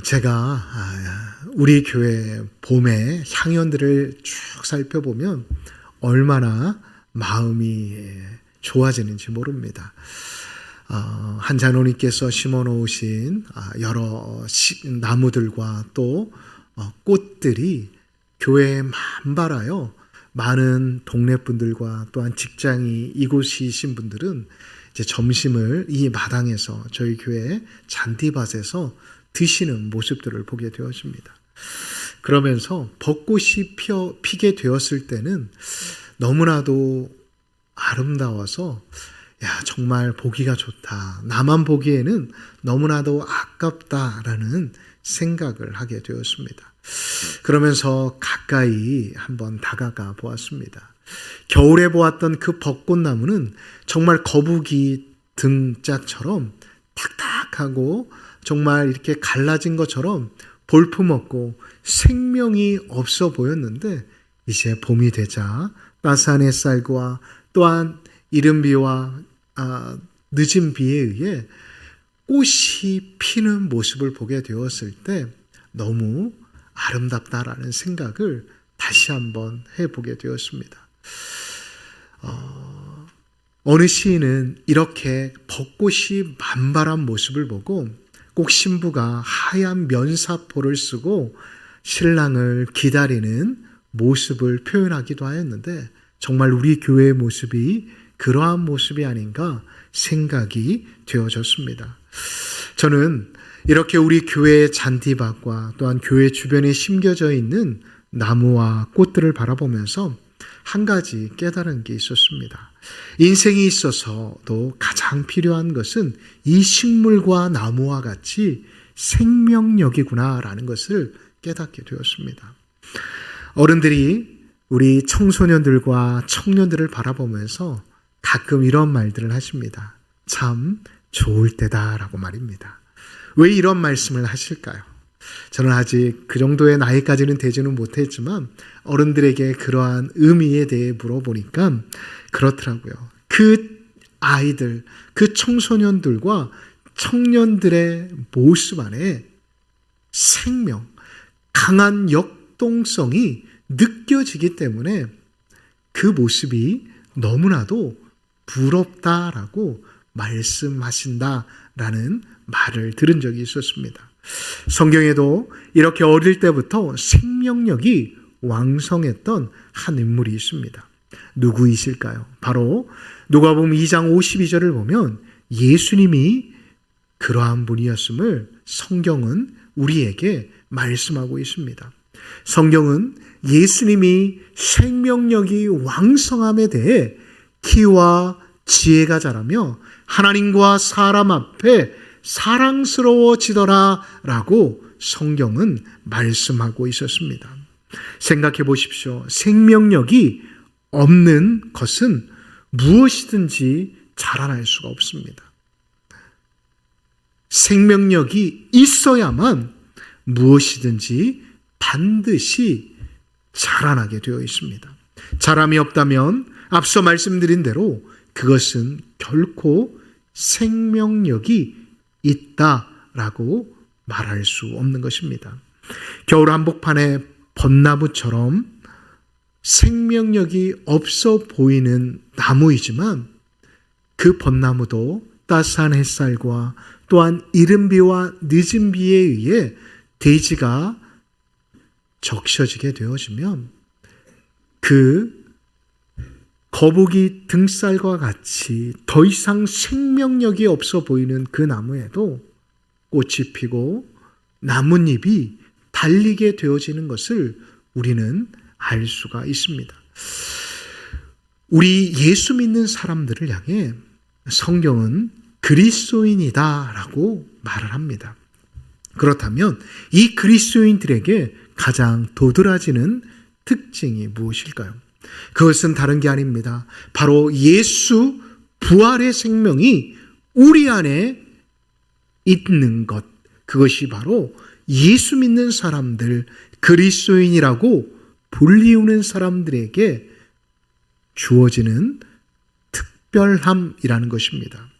제가 우리 교회 봄의 향연들을 쭉 살펴보면 얼마나 마음이 좋아지는지 모릅니다. 한 장로님께서 심어 놓으신 여러 나무들과 또 꽃들이 교회에 만발하여 많은 동네 분들과 또한 직장이 이곳이신 분들은 이제 점심을 이 마당에서 저희 교회 잔디밭에서 드시는 모습들을 보게 되었습니다. 그러면서 벚꽃이 피게 되었을 때는 너무나도 아름다워서 정말 보기가 좋다. 나만 보기에는 너무나도 아깝다라는 생각을 하게 되었습니다. 그러면서 가까이 한번 다가가 보았습니다. 겨울에 보았던 그 벚꽃나무는 정말 거북이 등짝처럼 탁탁하고 정말 이렇게 갈라진 것처럼 볼품없고 생명이 없어 보였는데 이제 봄이 되자 따스한 햇살과 또한 이른 비와 늦은 비에 의해 꽃이 피는 모습을 보게 되었을 때 너무 아름답다라는 생각을 다시 한번 해보게 되었습니다. 어느 시인은 이렇게 벚꽃이 만발한 모습을 보고 꼭 신부가 하얀 면사포를 쓰고 신랑을 기다리는 모습을 표현하기도 하였는데 정말 우리 교회의 모습이 그러한 모습이 아닌가 생각이 되어졌습니다. 저는 이렇게 우리 교회의 잔디밭과 또한 교회 주변에 심겨져 있는 나무와 꽃들을 바라보면서 한 가지 깨달은 게 있었습니다. 인생에 있어서도 가장 필요한 것은 이 식물과 나무와 같이 생명력이구나라는 것을 깨닫게 되었습니다. 어른들이 우리 청소년들과 청년들을 바라보면서 가끔 이런 말들을 하십니다. 참 좋을 때다라고 말입니다. 왜 이런 말씀을 하실까요? 저는 아직 그 정도의 나이까지는 되지는 못했지만 어른들에게 그러한 의미에 대해 물어보니까 그렇더라고요. 그 아이들, 그 청소년들과 청년들의 모습 안에 생명, 강한 역동성이 느껴지기 때문에 그 모습이 너무나도 부럽다라고 말씀하신다라는 말을 들은 적이 있었습니다. 성경에도 이렇게 어릴 때부터 생명력이 왕성했던 한 인물이 있습니다. 누구이실까요? 바로 누가복음 2장 52절을 보면 예수님이 그러한 분이었음을 성경은 우리에게 말씀하고 있습니다. 성경은 예수님이 생명력이 왕성함에 대해 키와 지혜가 자라며 하나님과 사람 앞에 사랑스러워지더라 라고 성경은 말씀하고 있었습니다. 생각해 보십시오. 생명력이 없는 것은 무엇이든지 자라날 수가 없습니다. 생명력이 있어야만 무엇이든지 반드시 자라나게 되어 있습니다. 자람이 없다면 앞서 말씀드린 대로 그것은 결코 생명력이 있다라고 말할 수 없는 것입니다. 겨울 한복판의 벚나무처럼 생명력이 없어 보이는 나무이지만 그 벚나무도 따스한 햇살과 또한 이른 비와 늦은 비에 의해 대지가 적셔지게 되어지면 그 거북이 등살과 같이 더 이상 생명력이 없어 보이는 그 나무에도 꽃이 피고 나뭇잎이 달리게 되어지는 것을 우리는 알 수가 있습니다. 우리 예수 믿는 사람들을 향해 성경은 그리스도인이다라고 말을 합니다. 그렇다면 이 그리스도인들에게 가장 도드라지는 특징이 무엇일까요? 그것은 다른 게 아닙니다. 바로 예수 부활의 생명이 우리 안에 있는 것. 그것이 바로 예수 믿는 사람들, 그리스도인이라고 불리우는 사람들에게 주어지는 특별함이라는 것입니다.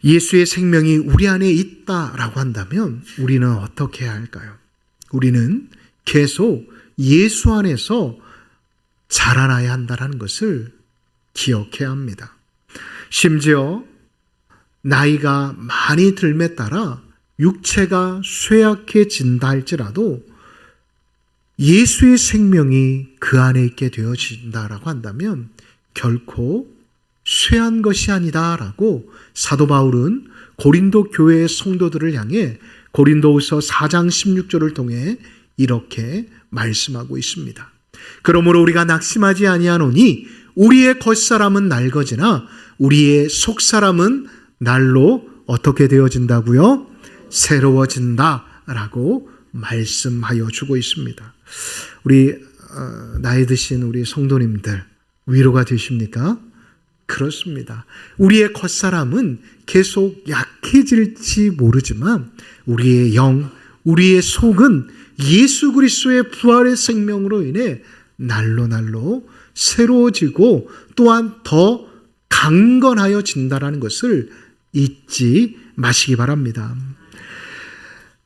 예수의 생명이 우리 안에 있다라고 한다면 우리는 어떻게 해야 할까요? 우리는 계속 예수 안에서 자라나야 한다는 것을 기억해야 합니다. 심지어 나이가 많이 들매 따라 육체가 쇠약해진다 할지라도 예수의 생명이 그 안에 있게 되어진다라고 한다면 결코 쇠한 것이 아니다라고 사도 바울은 고린도 교회의 성도들을 향해 고린도후서 4장 16절을 통해 이렇게 말씀하고 있습니다. 그러므로 우리가 낙심하지 아니하노니 우리의 겉사람은 낡어지나 우리의 속사람은 날로 어떻게 되어진다고요? 새로워진다라고 말씀하여 주고 있습니다. 우리 나이 드신 우리 성도님들 위로가 되십니까? 그렇습니다. 우리의 겉사람은 계속 약해질지 모르지만 우리의 영, 우리의 속은 예수 그리스도의 부활의 생명으로 인해 날로 새로워지고 또한 더 강건하여진다라는 것을 잊지 마시기 바랍니다.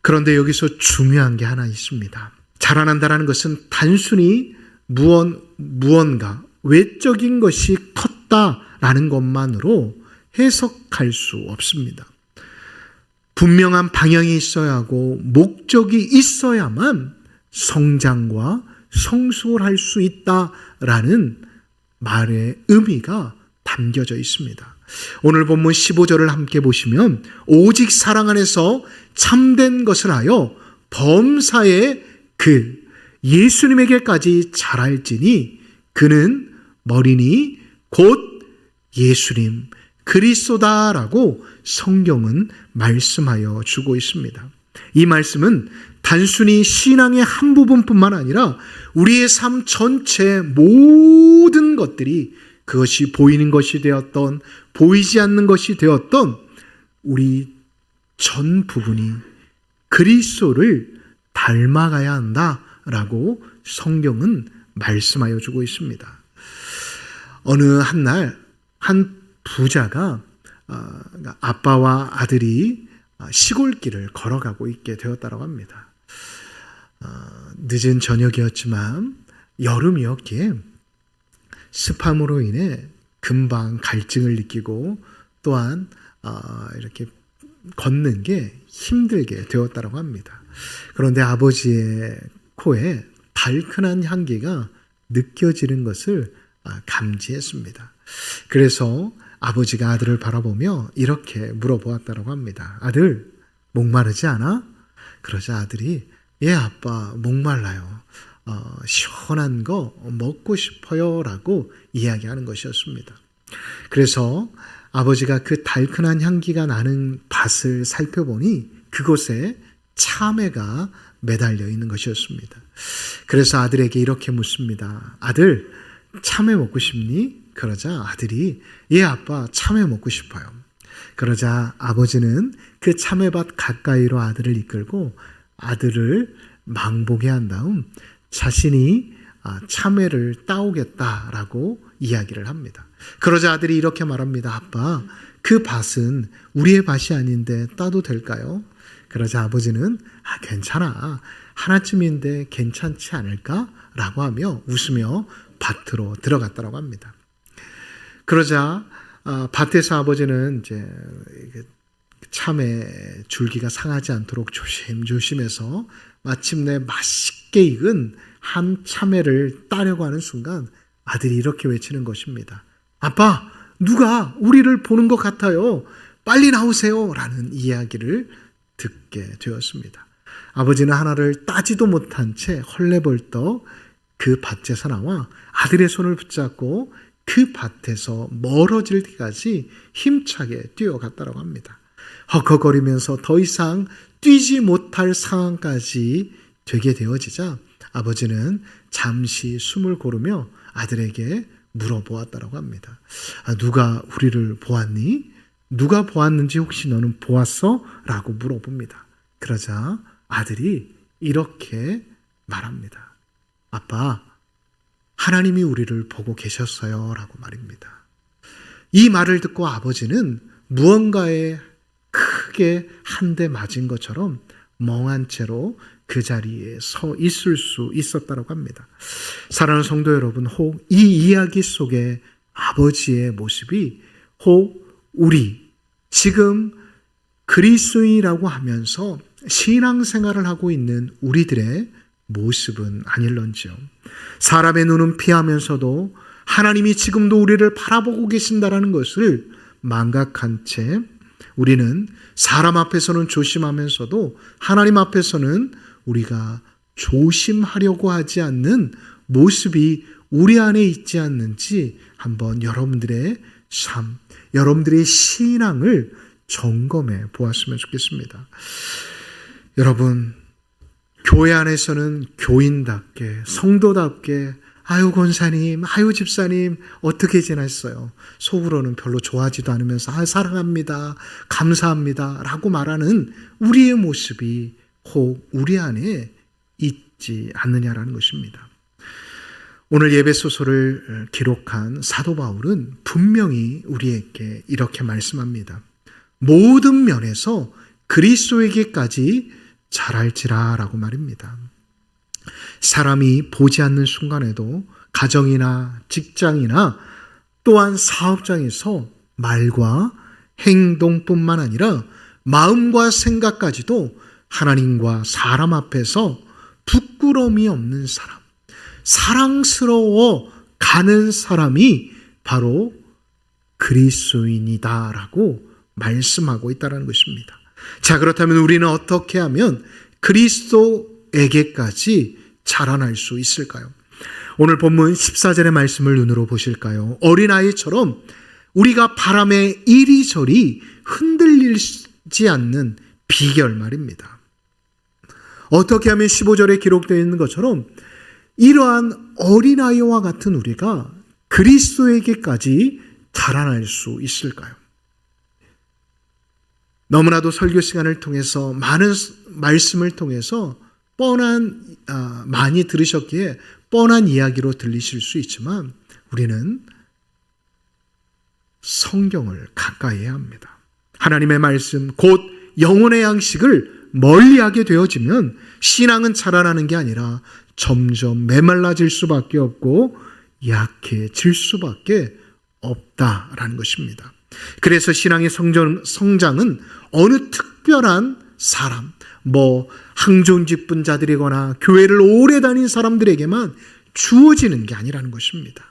그런데 여기서 중요한 게 하나 있습니다. 자라난다라는 것은 단순히 무언가 외적인 것이 컸다라는 것만으로 해석할 수 없습니다. 분명한 방향이 있어야 하고 목적이 있어야만 성장과 성숙을 할 수 있다라는 말의 의미가 담겨져 있습니다. 오늘 본문 15절을 함께 보시면 오직 사랑 안에서 참된 것을 하여 범사에 그 예수님에게까지 자랄지니 그는 머리니 곧 예수님 그리스도다라고 성경은 말씀하여 주고 있습니다. 이 말씀은 단순히 신앙의 한 부분뿐만 아니라 우리의 삶 전체 모든 것들이 그것이 보이는 것이 되었던 보이지 않는 것이 되었던 우리 전 부분이 그리스도를 닮아가야 한다라고 성경은 말씀하여 주고 있습니다. 어느 한날 한 부자가 아빠와 아들이 시골길을 걸어가고 있게 되었다고 합니다. 늦은 저녁이었지만 여름이었기에 습함으로 인해 금방 갈증을 느끼고 또한 이렇게 걷는 게 힘들게 되었다고 합니다. 그런데 아버지의 코에 달큰한 향기가 느껴지는 것을 감지했습니다. 그래서 아버지가 아들을 바라보며 이렇게 물어보았다고 합니다. 아들, 목마르지 않아? 그러자 아들이 예 아빠 목말라요. 시원한 거 먹고 싶어요 라고 이야기하는 것이었습니다. 그래서 아버지가 그 달큰한 향기가 나는 밭을 살펴보니 그곳에 참외가 매달려 있는 것이었습니다. 그래서 아들에게 이렇게 묻습니다. 아들, 참외 먹고 싶니? 그러자 아들이 예 아빠 참외 먹고 싶어요. 그러자 아버지는 그 참외밭 가까이로 아들을 이끌고 아들을 망보게 한 다음 자신이 참외를 따오겠다라고 이야기를 합니다. 그러자 아들이 이렇게 말합니다. 아빠, 그 밭은 우리의 밭이 아닌데 따도 될까요? 그러자 아버지는 괜찮아. 하나쯤인데 괜찮지 않을까? 라고 하며 웃으며 밭으로 들어갔다고 합니다. 그러자 밭에서 아버지는 이제 참외 줄기가 상하지 않도록 조심조심해서 마침내 맛있게 익은 한 참외를 따려고 하는 순간 아들이 이렇게 외치는 것입니다. 아빠, 누가 우리를 보는 것 같아요. 빨리 나오세요. 라는 이야기를 듣게 되었습니다. 아버지는 하나를 따지도 못한 채 헐레벌떡 그 밭에서 나와 아들의 손을 붙잡고 그 밭에서 멀어질 때까지 힘차게 뛰어갔다고 합니다. 헉헉거리면서 더 이상 뛰지 못할 상황까지 되게 되어지자 아버지는 잠시 숨을 고르며 아들에게 물어보았다고 합니다. 누가 우리를 보았니? 누가 보았는지 혹시 너는 보았어? 라고 물어봅니다. 그러자 아들이 이렇게 말합니다. 아빠, 하나님이 우리를 보고 계셨어요 라고 말입니다. 이 말을 듣고 아버지는 무언가에 크게 한 대 맞은 것처럼 멍한 채로 그 자리에 서 있을 수 있었다고 합니다. 사랑하는 성도 여러분, 혹 이 이야기 속에 아버지의 모습이 혹 우리 지금 그리스도인이라고 하면서 신앙생활을 하고 있는 우리들의 모습은 아닐런지요. 사람의 눈은 피하면서도 하나님이 지금도 우리를 바라보고 계신다라는 것을 망각한 채 우리는 사람 앞에서는 조심하면서도 하나님 앞에서는 우리가 조심하려고 하지 않는 모습이 우리 안에 있지 않는지 한번 여러분들의 삶, 여러분들의 신앙을 점검해 보았으면 좋겠습니다. 여러분, 교회 안에서는 교인답게, 성도답게 아유 권사님, 아유 집사님 어떻게 지냈어요? 속으로는 별로 좋아하지도 않으면서 사랑합니다, 감사합니다 라고 말하는 우리의 모습이 혹 우리 안에 있지 않느냐라는 것입니다. 오늘 예배소설을 기록한 사도 바울은 분명히 우리에게 이렇게 말씀합니다. 모든 면에서 그리스도에게까지 자랄지라 라고 말입니다. 사람이 보지 않는 순간에도 가정이나 직장이나 또한 사업장에서 말과 행동뿐만 아니라 마음과 생각까지도 하나님과 사람 앞에서 부끄러움이 없는 사람, 사랑스러워 가는 사람이 바로 그리스도인이다라고 말씀하고 있다는 것입니다. 자, 그렇다면 우리는 어떻게 하면 그리스도에게까지 자라날 수 있을까요? 오늘 본문 14절의 말씀을 눈으로 보실까요? 어린아이처럼 우리가 바람에 이리저리 흔들리지 않는 비결 말입니다. 어떻게 하면 15절에 기록되어 있는 것처럼 이러한 어린아이와 같은 우리가 그리스도에게까지 자라날 수 있을까요? 너무나도 설교 시간을 통해서 많은 말씀을 통해서 많이 들으셨기에 뻔한 이야기로 들리실 수 있지만 우리는 성경을 가까이 해야 합니다. 하나님의 말씀 곧 영혼의 양식을 멀리하게 되어지면 신앙은 자라나는 게 아니라 점점 메말라질 수밖에 없고 약해질 수밖에 없다라는 것입니다. 그래서 신앙의 성장은 어느 특별한 사람, 항존 깊은 자들이거나 교회를 오래 다닌 사람들에게만 주어지는 게 아니라는 것입니다.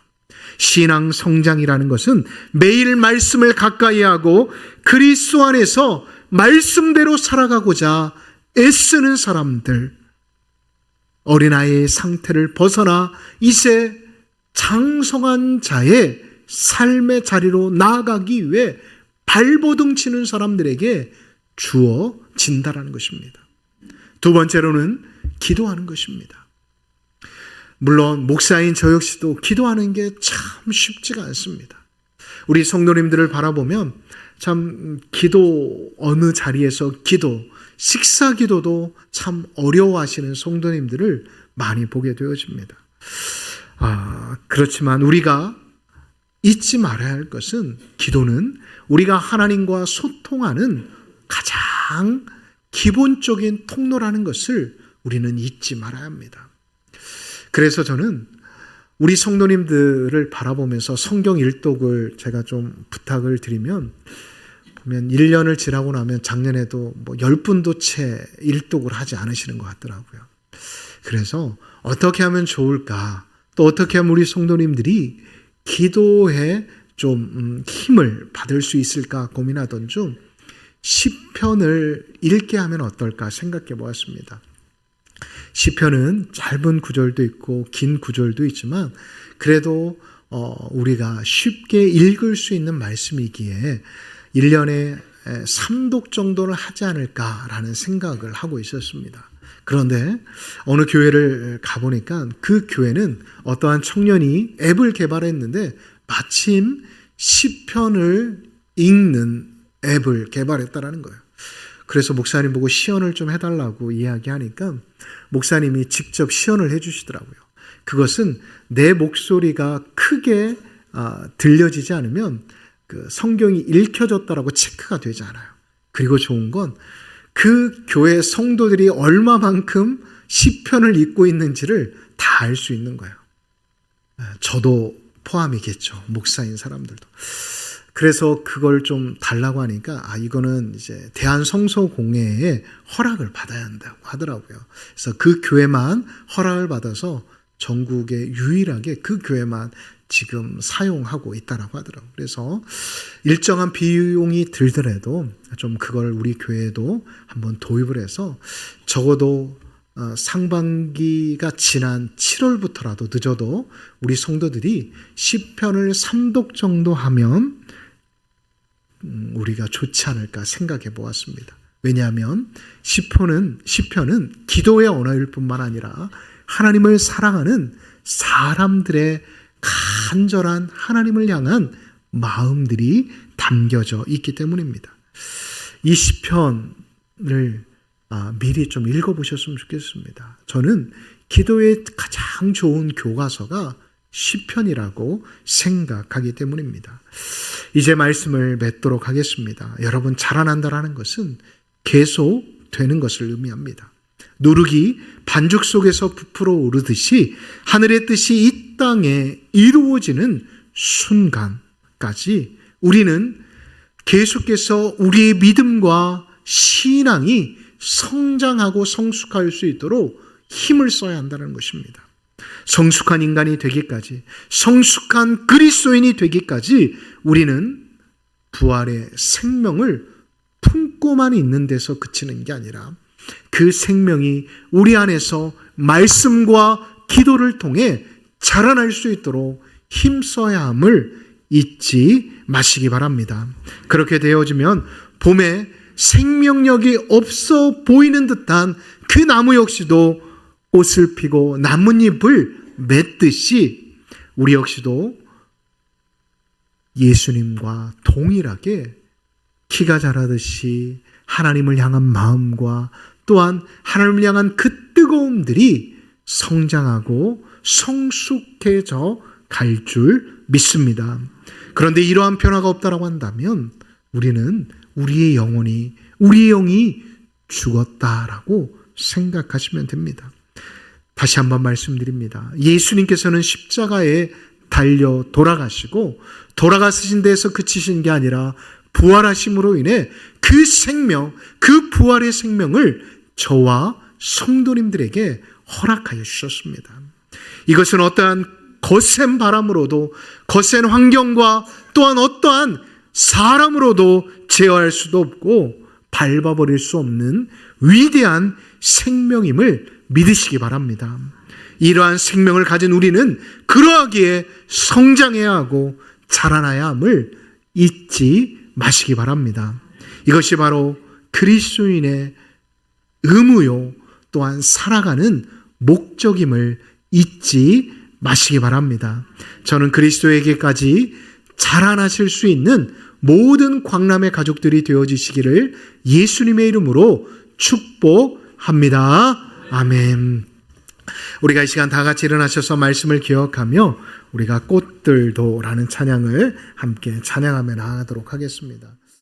신앙 성장이라는 것은 매일 말씀을 가까이 하고 그리스도 안에서 말씀대로 살아가고자 애쓰는 사람들, 어린아이의 상태를 벗어나 이제 장성한 자의 삶의 자리로 나아가기 위해 발버둥 치는 사람들에게 주어진다라는 것입니다. 두 번째로는 기도하는 것입니다. 물론 목사인 저 역시도 기도하는 게 참 쉽지가 않습니다. 우리 성도님들을 바라보면 참 기도, 어느 자리에서 기도, 식사 기도도 참 어려워하시는 성도님들을 많이 보게 되어집니다. 그렇지만 우리가 잊지 말아야 할 것은 기도는 우리가 하나님과 소통하는 가장 기본적인 통로라는 것을 우리는 잊지 말아야 합니다. 그래서 저는 우리 성도님들을 바라보면서 성경 일독을 제가 좀 부탁을 드리면, 보면 1년을 지나고 나면 작년에도 10분도 채 일독을 하지 않으시는 것 같더라고요. 그래서 어떻게 하면 좋을까, 또 어떻게 하면 우리 성도님들이 기도에 좀 힘을 받을 수 있을까 고민하던 중 시편을 읽게 하면 어떨까 생각해 보았습니다. 시편은 짧은 구절도 있고 긴 구절도 있지만 그래도 우리가 쉽게 읽을 수 있는 말씀이기에 1년에 3독 정도를 하지 않을까라는 생각을 하고 있었습니다. 그런데 어느 교회를 가보니까 그 교회는 어떠한 청년이 앱을 개발했는데 마침 시편을 읽는 앱을 개발했다라는 거예요. 그래서 목사님 보고 시연을 좀 해달라고 이야기하니까 목사님이 직접 시연을 해주시더라고요. 그것은 내 목소리가 크게 들려지지 않으면 그 성경이 읽혀졌다라고 체크가 되지 않아요. 그리고 좋은 건 그 교회 성도들이 얼마만큼 시편을 읽고 있는지를 다 알 수 있는 거예요. 저도 포함이겠죠. 목사인 사람들도. 그래서 그걸 좀 달라고 하니까 이거는 이제 대한성서공회의 허락을 받아야 한다고 하더라고요. 그래서 그 교회만 허락을 받아서 전국에 유일하게 그 교회만 지금 사용하고 있다라고 하더라고요. 그래서 일정한 비용이 들더라도 좀 그걸 우리 교회도 한번 도입을 해서 적어도 상반기가 지난 7월부터라도 늦어도 우리 성도들이 시편을 3독 정도 하면 우리가 좋지 않을까 생각해 보았습니다. 왜냐하면 시편은 기도의 언어일 뿐만 아니라 하나님을 사랑하는 사람들의 간절한 하나님을 향한 마음들이 담겨져 있기 때문입니다. 이 시편을 미리 좀 읽어보셨으면 좋겠습니다. 저는 기도에 가장 좋은 교과서가 시편이라고 생각하기 때문입니다. 이제 말씀을 맺도록 하겠습니다. 여러분, 자라난다라는 것은 계속 되는 것을 의미합니다. 누룩이 반죽 속에서 부풀어 오르듯이 하늘의 뜻이 이 땅에 이루어지는 순간까지 우리는 계속해서 우리의 믿음과 신앙이 성장하고 성숙할 수 있도록 힘을 써야 한다는 것입니다. 성숙한 인간이 되기까지, 성숙한 그리스도인이 되기까지 우리는 부활의 생명을 품고만 있는 데서 그치는 게 아니라 그 생명이 우리 안에서 말씀과 기도를 통해 자라날 수 있도록 힘써야 함을 잊지 마시기 바랍니다. 그렇게 되어지면 봄에 생명력이 없어 보이는 듯한 그 나무 역시도 꽃을 피고 나뭇잎을 맺듯이 우리 역시도 예수님과 동일하게 키가 자라듯이 하나님을 향한 마음과 또한 하나님을 향한 그 뜨거움들이 성장하고 성숙해져 갈 줄 믿습니다. 그런데 이러한 변화가 없다라고 한다면 우리는 우리의 영이 죽었다라고 생각하시면 됩니다. 다시 한번 말씀드립니다. 예수님께서는 십자가에 달려 돌아가시고 돌아가신 데에서 그치신 게 아니라 부활하심으로 인해 그 생명, 그 부활의 생명을 저와 성도님들에게 허락하여 주셨습니다. 이것은 어떠한 거센 바람으로도, 거센 환경과 또한 어떠한 사람으로도 제어할 수도 없고 밟아버릴 수 없는 위대한 생명임을 믿으시기 바랍니다. 이러한 생명을 가진 우리는 그러하기에 성장해야 하고 자라나야 함을 잊지 마시기 바랍니다. 이것이 바로 그리스도인의 의무요 또한 살아가는 목적임을 잊지 마시기 바랍니다. 저는 그리스도에게까지 자라나실 수 있는 모든 광람의 가족들이 되어주시기를 예수님의 이름으로 축복합니다. 아멘. 우리가 이 시간 다 같이 일어나셔서 말씀을 기억하며 우리가 꽃들도라는 찬양을 함께 찬양하며 나아가도록 하겠습니다.